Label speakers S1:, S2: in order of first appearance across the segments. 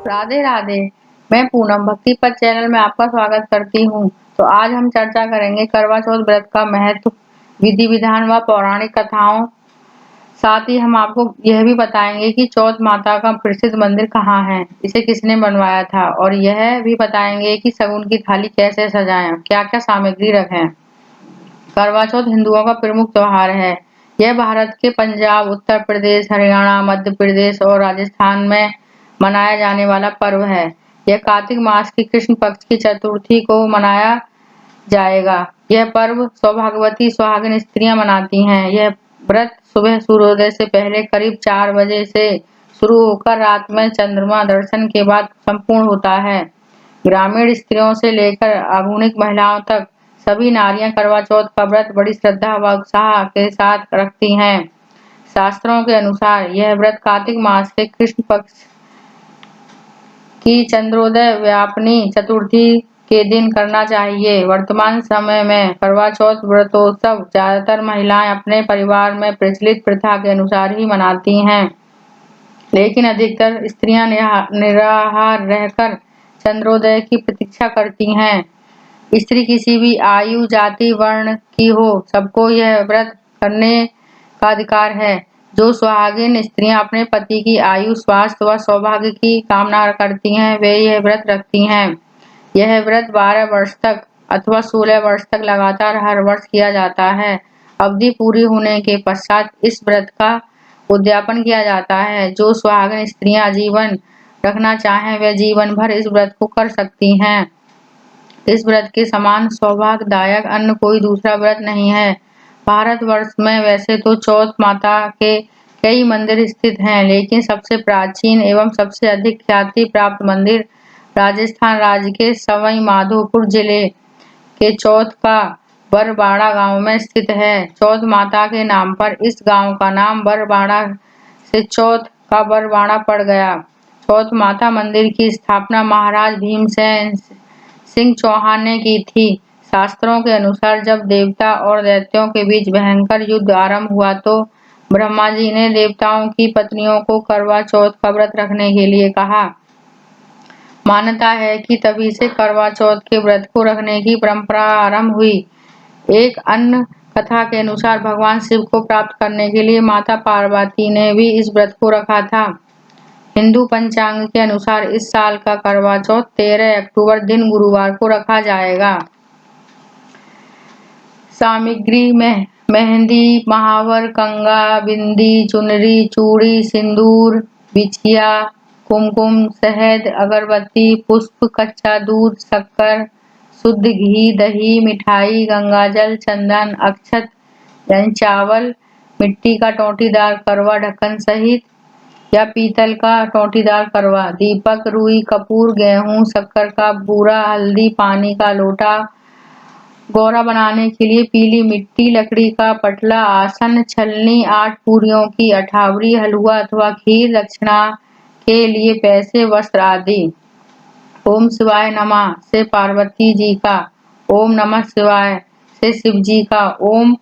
S1: राधे राधे। मैं पूनम भक्ति पथ चैनल में आपका स्वागत करती हूँ। तो आज हम चर्चा करेंगे करवा चौथ व्रत का महत्व, विधि विधान व पौराणिक कथाओं। साथ ही हम आपको यह भी बताएंगे कि चौथ माता का प्रसिद्ध मंदिर कहाँ है, इसे किसने बनवाया था, और यह भी बताएंगे कि शगुन की थाली कैसे सजाएं, क्या क्या सामग्री रखें। करवा चौथ हिंदुओं का प्रमुख त्योहार है। यह भारत के पंजाब, उत्तर प्रदेश, हरियाणा, मध्य प्रदेश और राजस्थान में मनाया जाने वाला पर्व है। यह कार्तिक मास की कृष्ण पक्ष की चतुर्थी को मनाया जाएगा। यह पर्व सौभाग्यवती सुहागिन स्त्रियां मनाती हैं। यह व्रत सुबह सूर्योदय से पहले करीब 4 बजे से शुरू होकर रात में चंद्रमा दर्शन के बाद संपूर्ण होता है। ग्रामीण स्त्रियों से लेकर आधुनिक महिलाओं तक सभी नारियां करवा चौथ का व्रत बड़ी श्रद्धा व उत्साह के साथ रखती हैं। शास्त्रों के अनुसार यह व्रत कार्तिक मास के कृष्ण पक्ष की चंद्रोदय व्यापनी चतुर्थी के दिन करना चाहिए। वर्तमान समय में करवा चौथ व्रतोत्सव ज्यादातर महिलाएं अपने परिवार में प्रचलित प्रथा के अनुसार ही मनाती हैं, लेकिन अधिकतर स्त्रियां निराहार रहकर चंद्रोदय की प्रतीक्षा करती हैं। स्त्री किसी भी आयु, जाति, वर्ण की हो, सबको यह व्रत करने का अधिकार है। जो सुहागिन स्त्रियां अपने पति की आयु, स्वास्थ्य व सौभाग्य की कामना करती हैं, वे यह व्रत रखती हैं। यह व्रत 12 वर्ष तक अथवा 16 वर्ष तक लगातार हर वर्ष किया जाता है। अवधि पूरी होने के पश्चात इस व्रत का उद्यापन किया जाता है। जो सुहागिन स्त्रियां जीवन रखना चाहें, वे जीवन भर इस व्रत को कर सकती हैं। इस व्रत के समान सौभाग्यदायक अन्य कोई दूसरा व्रत नहीं है। भारतवर्ष में वैसे तो चौथ माता के कई मंदिर स्थित हैं, लेकिन सबसे प्राचीन एवं सबसे अधिक ख्याति प्राप्त मंदिर राजस्थान राज्य के सवाई माधोपुर जिले के चौथ का बरबाड़ा गांव में स्थित है। चौथ माता के नाम पर इस गांव का नाम बरबाड़ा से चौथ का बरबाड़ा पड़ गया। चौथ माता मंदिर की स्थापना महाराज भीमसेन सिंह चौहान ने की थी। शास्त्रों के अनुसार जब देवता और दैत्यों के बीच भयंकर युद्ध आरंभ हुआ, तो ब्रह्मा जी ने देवताओं की पत्नियों को करवा चौथ का व्रत रखने के लिए कहा। मान्यता है कि तभी से करवा चौथ के व्रत को रखने की परंपरा आरंभ हुई। एक अन्य कथा के अनुसार भगवान शिव को प्राप्त करने के लिए माता पार्वती ने भी इस व्रत को रखा था। हिंदू पंचांग के अनुसार इस साल का करवा चौथ 13 अक्टूबर दिन गुरुवार को रखा जाएगा। सामग्री में मेहंदी, महावर, कंगा, बिंदी, चुनरी, चूड़ी, सिंदूर, बिछिया, कुमकुम, शहद, अगरबत्ती, पुष्प, कच्चा दूध, शक्कर, शुद्ध घी, दही, मिठाई, गंगाजल, चंदन, अक्षत यानी चावल, मिट्टी का टोंटीदार करवा ढक्कन सहित या पीतल का टोंटीदार करवा, दीपक, रुई, कपूर, गेहूं, शक्कर का बूरा, हल्दी, पानी का लोटा, गौरा बनाने के लिए पीली मिट्टी, लकड़ी का पटला, आसन, छलनी, 8 पूरियों की अठावरी, हलवा अथवा खीर, दक्षिणा के लिए पैसे, वस्त्र आदि। ओम शिवाय नमः से पार्वती जी का, ओम नमः शिवाय से शिव जी का, ओम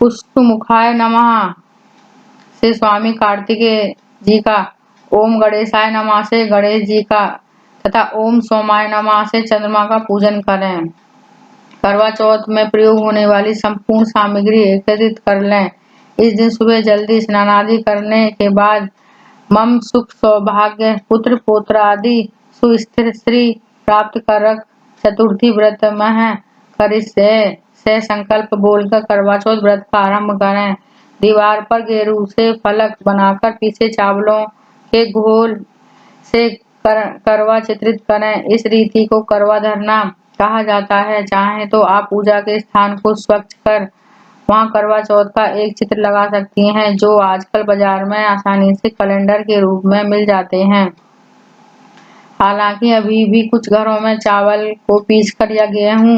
S1: पुष्पमुखाय नमः से स्वामी कार्तिकेय जी का, ओम गणेशाय नमः से गणेश जी का तथा ओम सोमाय नमः से चंद्रमा का पूजन करें। करवा चौथ में प्रयोग होने वाली संपूर्ण सामग्री एकत्रित कर लें। इस दिन सुबह जल्दी स्नान आदि करने के बाद मम सुख सौभाग्य पुत्र पौत्र आदि सुस्थिर श्री प्राप्त करक चतुर्थी व्रत में कर से संकल्प बोलकर करवा चौथ व्रत का आरंभ करें। दीवार पर गेरू से फलक बनाकर पीछे चावलों के घोल से करवा चित्रित करें। इस रीति को करवा धरना कहा जाता है। चाहे तो आप पूजा के स्थान को स्वच्छ कर वहां करवा चौथ का एक चित्र लगा सकती हैं, जो आजकल बाजार में आसानी से कैलेंडर के रूप में मिल जाते हैं। हालांकि अभी भी कुछ घरों में चावल को पीसकर या गेहूं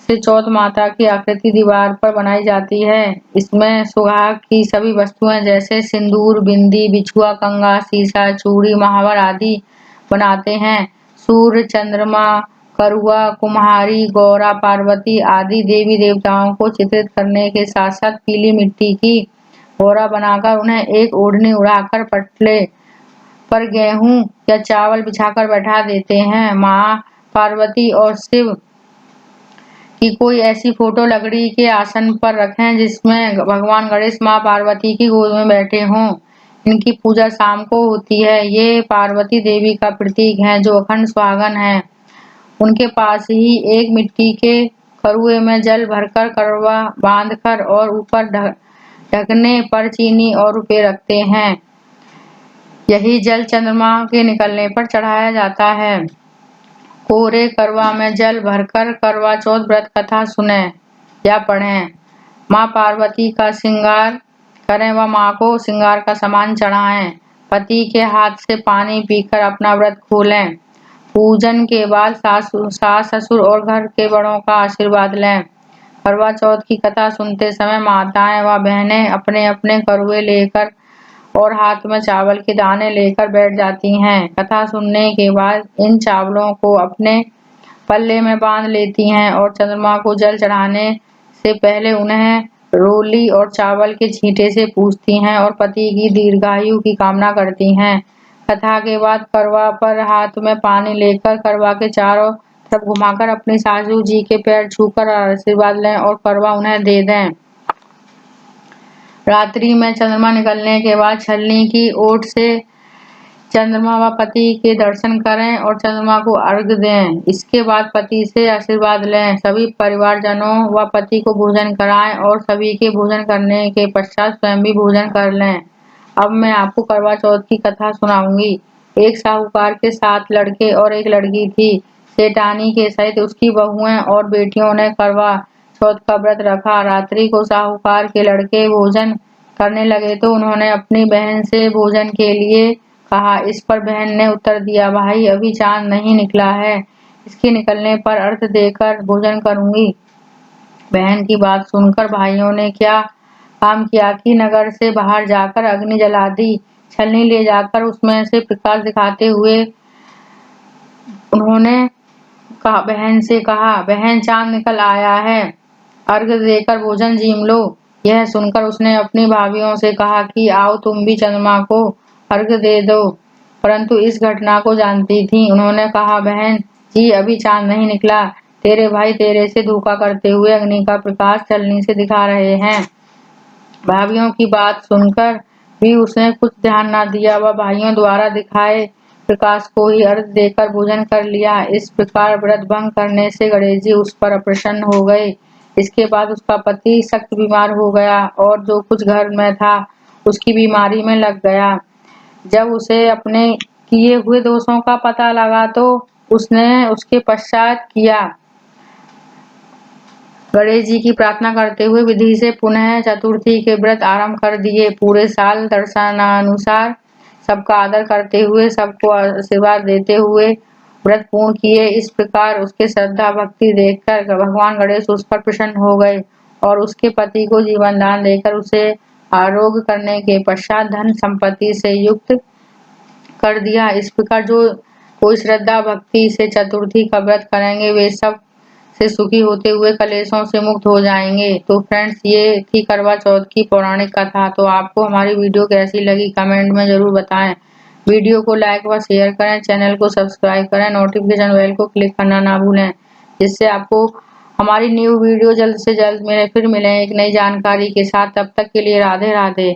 S1: से चौथ माता की आकृति दीवार पर बनाई जाती है। इसमें सुहाग की सभी वस्तुएं जैसे सिंदूर, बिंदी, बिछुआ, कंगा, सीसा, चूड़ी, महावर आदि बनाते हैं। सूर्य, चंद्रमा, करुआ, कुम्हारी, गौरा, पार्वती आदि देवी देवताओं को चित्रित करने के साथ साथ पीली मिट्टी की गौरा बनाकर उन्हें एक ओढ़नी उड़ाकर पटले पर गेहूं या चावल बिछाकर बैठा देते हैं। माँ पार्वती और शिव की कोई ऐसी फोटो लकड़ी के आसन पर रखें जिसमें भगवान गणेश माँ पार्वती की गोद में बैठे हों। इनकी पूजा शाम को होती है। ये पार्वती देवी का प्रतीक है जो अखंड सुहागन है। उनके पास ही एक मिट्टी के करुए में जल भरकर करवा बांधकर और ऊपर ढकने पर चीनी और रुपए रखते हैं। यही जल चंद्रमा के निकलने पर चढ़ाया जाता है। कोरे करवा में जल भरकर करवा चौथ व्रत कथा सुने या पढ़ें। माँ पार्वती का श्रृंगार करें व माँ को श्रृंगार का सामान चढ़ाएं। पति के हाथ से पानी पीकर अपना व्रत खोलें। पूजन के बाद सास ससुर और घर के बड़ों का आशीर्वाद लें। करवा चौथ की कथा सुनते समय माताएं व बहनें अपने अपने करुए लेकर और हाथ में चावल के दाने लेकर बैठ जाती हैं। कथा सुनने के बाद इन चावलों को अपने पल्ले में बांध लेती हैं और चंद्रमा को जल चढ़ाने से पहले उन्हें रोली और चावल के छींटे से पूजती हैं और पति की दीर्घायु की कामना करती हैं। कथा के बाद करवा पर हाथ में पानी लेकर करवा के चारों तरफ घुमाकर अपनी सासू जी के पैर छूकर आशीर्वाद लें और करवा उन्हें दे दें। रात्रि में चंद्रमा निकलने के बाद छलनी की ओट से चंद्रमा व पति के दर्शन करें और चंद्रमा को अर्घ्य दें। इसके बाद पति से आशीर्वाद लें। सभी परिवारजनों व पति को भोजन कराएं और सभी के भोजन करने के पश्चात स्वयं भी भोजन कर लें। अब मैं आपको करवा चौथ की कथा सुनाऊंगी। एक साहूकार के 7 लड़के और एक लड़की थी। सेठानी के सहित उसकी बहुएं और बेटियों ने करवा चौथ का व्रत रखा। रात्रि को साहूकार के लड़के भोजन करने लगे तो उन्होंने अपनी बहन से भोजन के लिए कहा। इस पर बहन ने उत्तर दिया, भाई अभी चांद नहीं निकला है, इसके निकलने पर अर्घ्य देकर भोजन करूंगी। बहन की बात सुनकर भाइयों ने क्या काम किया कि नगर से बाहर जाकर अग्नि जला दी। छलनी ले जाकर उसमें से प्रकाश दिखाते हुए उन्होंने बहन से कहा, बहन चांद निकल आया है, अर्घ्य देकर भोजन जीम लो। यह सुनकर उसने अपनी भाभियों से कहा कि आओ तुम भी चंद्रमा को अर्घ्य दे दो, परंतु इस घटना को जानती थी। उन्होंने कहा, बहन जी अभी चांद नहीं निकला, तेरे भाई तेरे से धोखा करते हुए अग्नि का प्रकाश छलनी से दिखा रहे हैं। भाभियों की बात सुनकर भी उसने कुछ ध्यान न दिया। वह भाइयों द्वारा दिखाए प्रकाश को ही अर्घ्य देकर भोजन कर लिया। इस प्रकार व्रत भंग करने से गणेश जी उस पर अप्रसन्न हो गए। इसके बाद उसका पति सख्त बीमार हो गया और जो कुछ घर में था उसकी बीमारी में लग गया। जब उसे अपने किए हुए दोषों का पता लगा तो उसने उसके पश्चात किया। गणेश जी की प्रार्थना करते हुए विधि से पुनः चतुर्थी के व्रत आरंभ कर दिए। पूरे साल दर्शनानुसार सबका आदर करते हुए, सबको आशीर्वाद देते हुए व्रत पूर्ण किए। इस प्रकार उसके श्रद्धा भक्ति देखकर भगवान गणेश उस पर प्रसन्न हो गए और उसके पति को जीवन दान देकर उसे आरोग्य करने के पश्चात धन संपत्ति से युक्त कर दिया। इस प्रकार जो कोई श्रद्धा भक्ति से चतुर्थी का व्रत करेंगे वे सब से सुखी होते हुए कलेशों से मुक्त हो जाएंगे। तो फ्रेंड्स, ये थी करवा चौथ की पौराणिक कथा। तो आपको हमारी वीडियो कैसी लगी कमेंट में जरूर बताएं। वीडियो को लाइक व शेयर करें, चैनल को सब्सक्राइब करें, नोटिफिकेशन बेल को क्लिक करना ना भूलें, जिससे आपको हमारी न्यू वीडियो जल्द से जल्द फिर मिलें एक नई जानकारी के साथ। तब तक के लिए राधे राधे।